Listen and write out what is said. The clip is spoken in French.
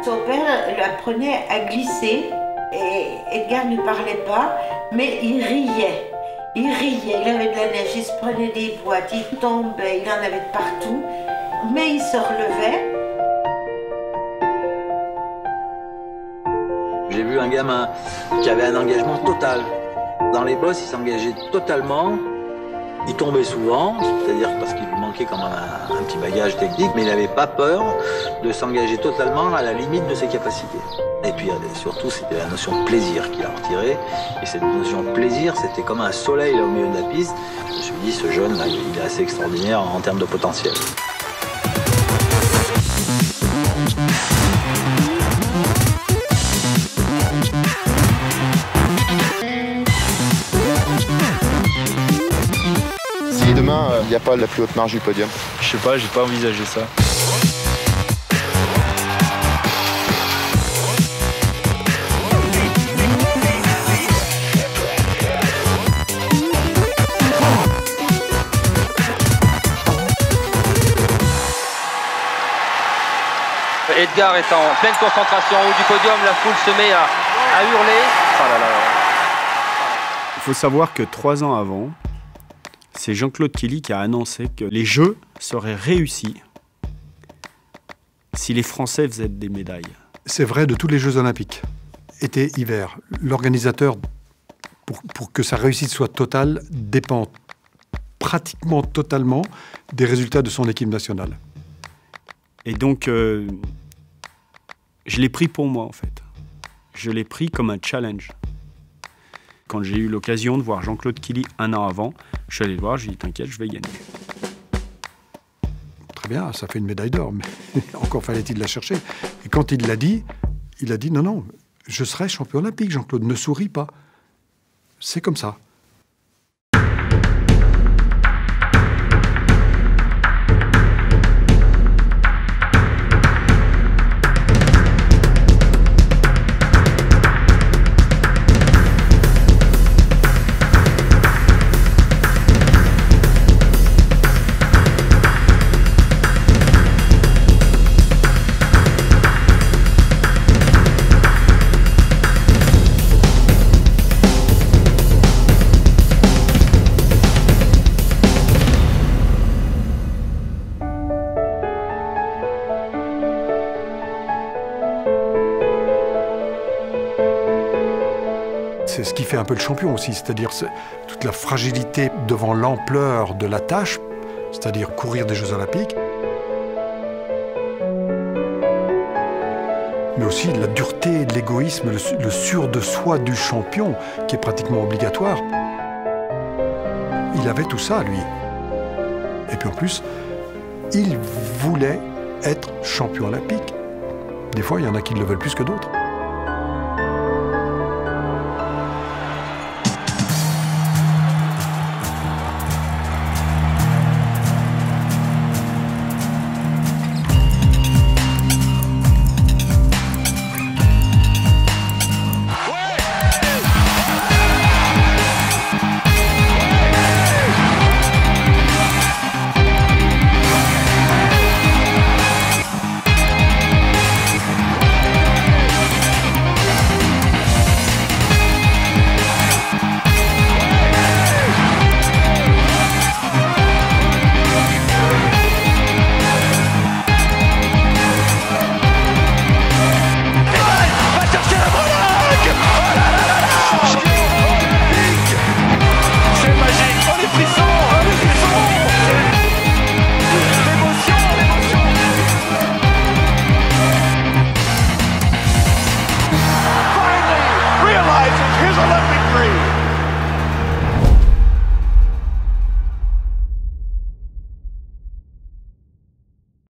Son père l'apprenait à glisser et Edgar ne parlait pas, mais il riait. Il riait, il avait de la neige, il se prenait des boîtes, il tombait, il en avait de partout, mais il se relevait. J'ai vu un gamin qui avait un engagement total. Dans les bosses, il s'engageait totalement. Il tombait souvent, c'est-à-dire parce qu'il lui manquait quand même un petit bagage technique, mais il n'avait pas peur de s'engager totalement à la limite de ses capacités. Et puis surtout, c'était la notion de plaisir qu'il a retirée. Et cette notion de plaisir, c'était comme un soleil là, au milieu de la piste. Je me suis dit, ce jeune, là, il est assez extraordinaire en termes de potentiel. Si demain, il n'y a pas la plus haute marge du podium? Je sais pas, j'ai pas envisagé ça. Edgar est en pleine concentration en haut du podium, la foule se met à hurler. Oh là là. Il faut savoir que 3 ans avant, c'est Jean-Claude Killy qui a annoncé que les Jeux seraient réussis si les Français faisaient des médailles. C'est vrai de tous les Jeux Olympiques, été, hiver. L'organisateur, pour que sa réussite soit totale, dépend pratiquement totalement des résultats de son équipe nationale. Et donc, je l'ai pris pour moi, en fait. Je l'ai pris comme un challenge. Quand j'ai eu l'occasion de voir Jean-Claude Killy 1 an avant, je suis allé le voir, je lui ai dit « T'inquiète, je vais gagner ». Très bien, ça fait une médaille d'or, mais encore fallait-il la chercher. Et quand il a dit « Non, non, je serai champion olympique, Jean-Claude, ne souris pas. C'est comme ça. » C'est ce qui fait un peu le champion aussi, c'est-à-dire toute la fragilité devant l'ampleur de la tâche, c'est-à-dire courir des Jeux Olympiques, mais aussi la dureté, l'égoïsme, le sûr de soi du champion, qui est pratiquement obligatoire. Il avait tout ça, lui. Et puis en plus, il voulait être champion olympique. Des fois, il y en a qui le veulent plus que d'autres. His Olympic dream.